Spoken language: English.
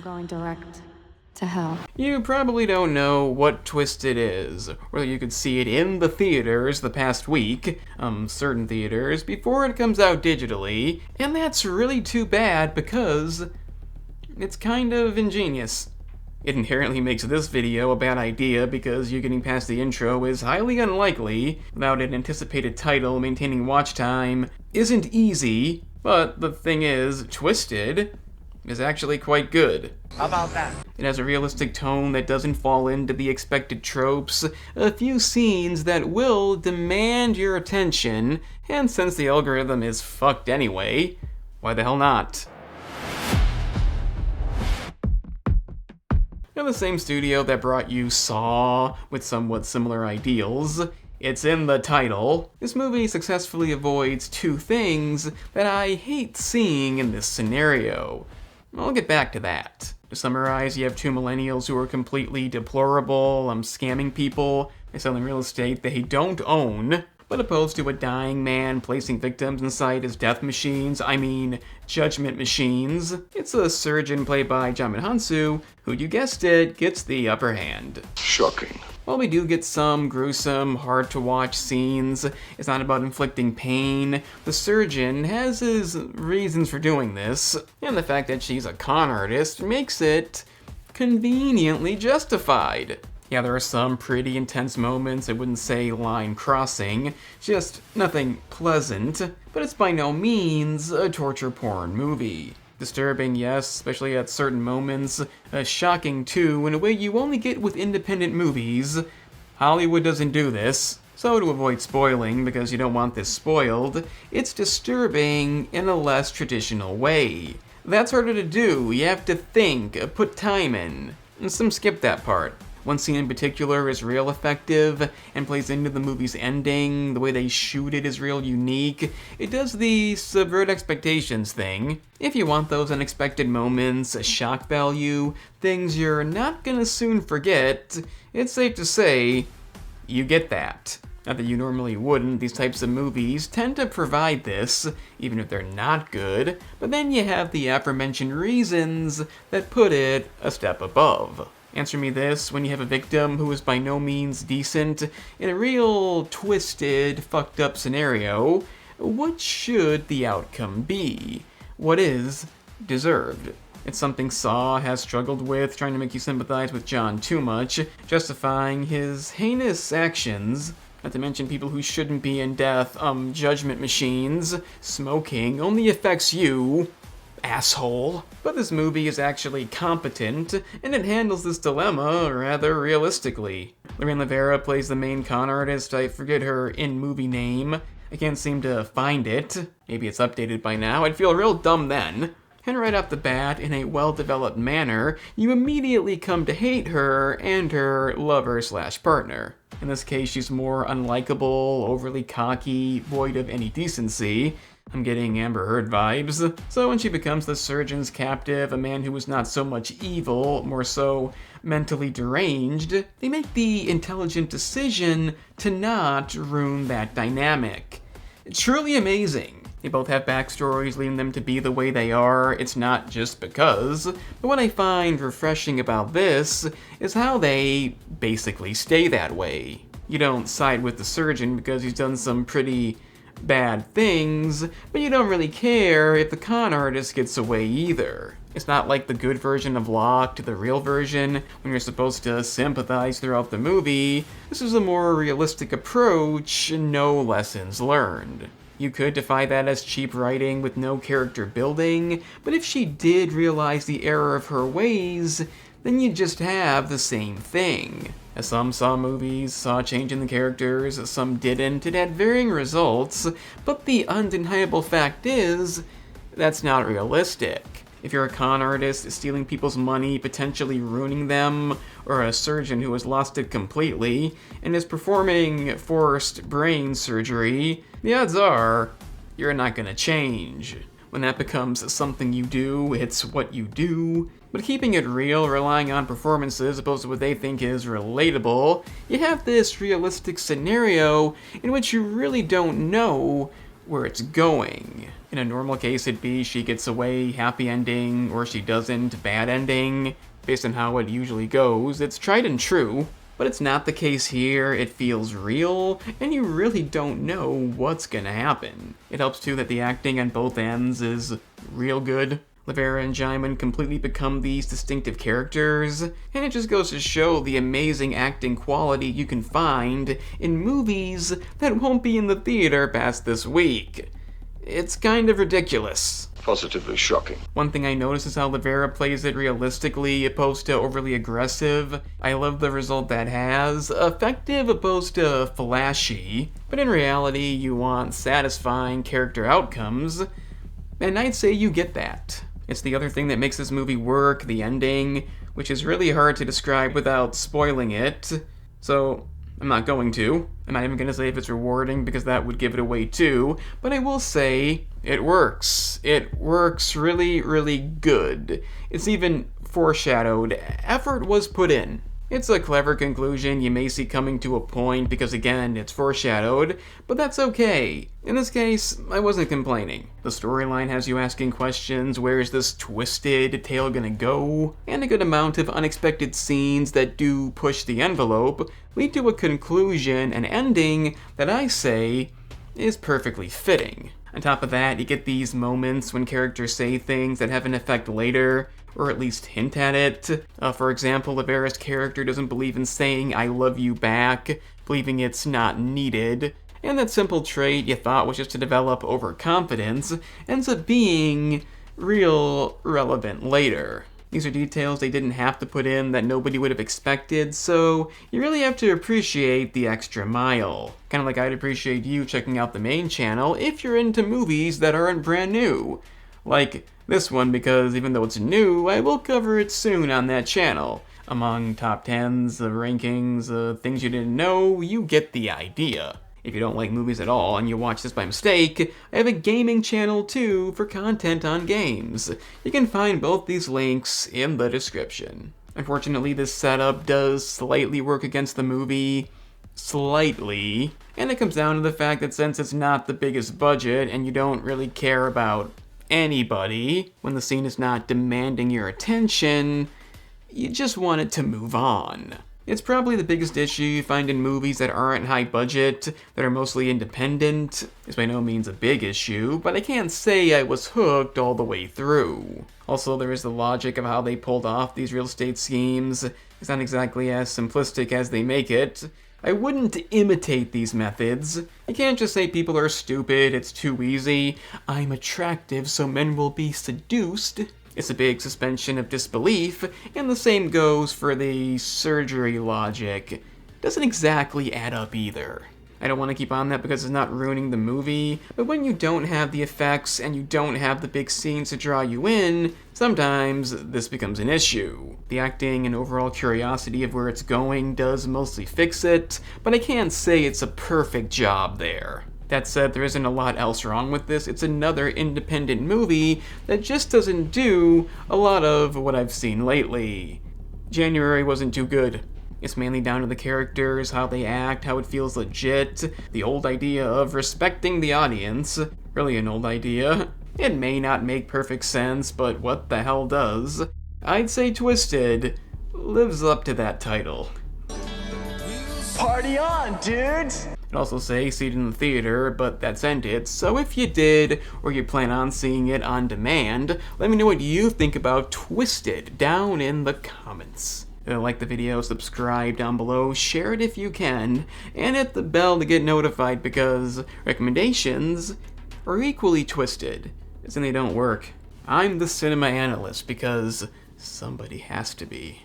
going direct to hell. You probably don't know what twist it is, or you could see it in the theaters the past week, certain theaters, before it comes out digitally, and that's really too bad because it's kind of ingenious. It inherently makes this video a bad idea because you getting past the intro is highly unlikely. Without an anticipated title, maintaining watch time isn't easy, but the thing is, Twisted is actually quite good. How about that? It has a realistic tone that doesn't fall into the expected tropes, a few scenes that will demand your attention, and since the algorithm is fucked anyway, why the hell not? They're the same studio that brought you Saw with somewhat similar ideals. It's in the title. This movie successfully avoids two things that I hate seeing in this scenario. I'll get back to that. To summarize, you have two millennials who are completely deplorable, scamming people by selling real estate they don't own, but opposed to a dying man placing victims inside his death machines, judgment machines. It's a surgeon played by Djimon Hounsou, who, you guessed it, gets the upper hand. Shocking. While we do get some gruesome, hard-to-watch scenes, it's not about inflicting pain. The surgeon has his reasons for doing this, and the fact that she's a con artist makes it conveniently justified. Yeah, there are some pretty intense moments, I wouldn't say line crossing, just nothing pleasant, but it's by no means a torture porn movie. Disturbing, yes, especially at certain moments. Shocking, too, in a way you only get with independent movies. Hollywood doesn't do this, so to avoid spoiling, because you don't want this spoiled, it's disturbing in a less traditional way. That's harder to do, you have to think, put time in. And some skip that part. One scene in particular is real effective and plays into the movie's ending. The way they shoot it is real unique. It does the subvert expectations thing. If you want those unexpected moments, a shock value, things you're not gonna soon forget, it's safe to say you get that. Not that you normally wouldn't, these types of movies tend to provide this, even if they're not good, but then you have the aforementioned reasons that put it a step above. Answer me this, when you have a victim who is by no means decent, in a real twisted, fucked up scenario, what should the outcome be? What is deserved? It's something Saw has struggled with, trying to make you sympathize with John too much, justifying his heinous actions. Not to mention people who shouldn't be in death, judgment machines, smoking only affects you, asshole. But this movie is actually competent, and it handles this dilemma rather realistically. LaVera plays the main con artist. I forget her in-movie name. I can't seem to find it. Maybe it's updated by now. I'd feel real dumb then. And right off the bat, in a well-developed manner, you immediately come to hate her and her lover/partner. In this case, she's more unlikable, overly cocky, void of any decency. I'm getting Amber Heard vibes. So when she becomes the surgeon's captive, a man who is not so much evil, more so mentally deranged, they make the intelligent decision to not ruin that dynamic. It's truly amazing. They both have backstories leading them to be the way they are. It's not just because. But what I find refreshing about this is how they basically stay that way. You don't side with the surgeon because he's done some pretty bad things, but you don't really care if the con artist gets away either. It's not like the good version of Locked, the real version, when you're supposed to sympathize throughout the movie. This is a more realistic approach, no lessons learned. You could defy that as cheap writing with no character building, but if she did realize the error of her ways, then you just have the same thing. As some Saw movies saw a change in the characters, some didn't. It had varying results, but the undeniable fact is, that's not realistic. If you're a con artist stealing people's money, potentially ruining them, or a surgeon who has lost it completely, and is performing forced brain surgery, the odds are, you're not gonna change. When that becomes something you do, it's what you do. But keeping it real, relying on performances opposed to what they think is relatable, you have this realistic scenario in which you really don't know where it's going. In a normal case, it'd be she gets away, happy ending, or she doesn't, bad ending, based on how it usually goes. It's tried and true, but it's not the case here. It feels real, and you really don't know what's gonna happen. It helps too that the acting on both ends is real good. LaVera and Djimon completely become these distinctive characters, and it just goes to show the amazing acting quality you can find in movies that won't be in the theater past this week. It's kind of ridiculous. Positively shocking. One thing I notice is how LaVera plays it realistically opposed to overly aggressive. I love the result that has. Effective opposed to flashy, but in reality you want satisfying character outcomes, and I'd say you get that. It's the other thing that makes this movie work, the ending, which is really hard to describe without spoiling it, so I'm not going to. I'm not even going to say if it's rewarding because that would give it away too, but I will say it works. It works really, really good. It's even foreshadowed. Effort was put in. It's a clever conclusion you may see coming to a point because, again, it's foreshadowed, but that's okay. In this case, I wasn't complaining. The storyline has you asking questions, where's this twisted tale gonna go? And a good amount of unexpected scenes that do push the envelope lead to a conclusion and ending that I say is perfectly fitting. On top of that, you get these moments when characters say things that have an effect later, or at least hint at it. For example, LaVera's character doesn't believe in saying I love you back, believing it's not needed, and that simple trait you thought was just to develop overconfidence ends up being real relevant later. These are details they didn't have to put in that nobody would have expected, so you really have to appreciate the extra mile. Kind of like I'd appreciate you checking out the main channel if you're into movies that aren't brand new. Like this one, because even though it's new, I will cover it soon on that channel. Among top 10s, rankings, things you didn't know, you get the idea. If you don't like movies at all and you watch this by mistake, I have a gaming channel too for content on games. You can find both these links in the description. Unfortunately, this setup does slightly work against the movie. Slightly. And it comes down to the fact that since it's not the biggest budget and you don't really care about anybody, when the scene is not demanding your attention, you just want it to move on. It's probably the biggest issue you find in movies that aren't high budget, that are mostly independent. It's by no means a big issue, but I can't say I was hooked all the way through. Also, there is the logic of how they pulled off these real estate schemes. It's not exactly as simplistic as they make it. I wouldn't imitate these methods. You can't just say people are stupid, it's too easy. I'm attractive, so men will be seduced. It's a big suspension of disbelief, and the same goes for the surgery logic. Doesn't exactly add up either. I don't want to keep on that because it's not ruining the movie, but when you don't have the effects and you don't have the big scenes to draw you in, sometimes this becomes an issue. The acting and overall curiosity of where it's going does mostly fix it, but I can't say it's a perfect job there. That said, there isn't a lot else wrong with this. It's another independent movie that just doesn't do a lot of what I've seen lately. January wasn't too good. It's mainly down to the characters, how they act, how it feels legit, the old idea of respecting the audience. Really an old idea. It may not make perfect sense, but what the hell does? I'd say Twisted lives up to that title. Party on, dudes! I'd also say see it in the theater, but that's ended, so if you did, or you plan on seeing it on demand, let me know what you think about Twisted down in the comments. If you like the video, subscribe down below, share it if you can, and hit the bell to get notified because recommendations are equally twisted, as in they don't work. I'm the cinema analyst because somebody has to be.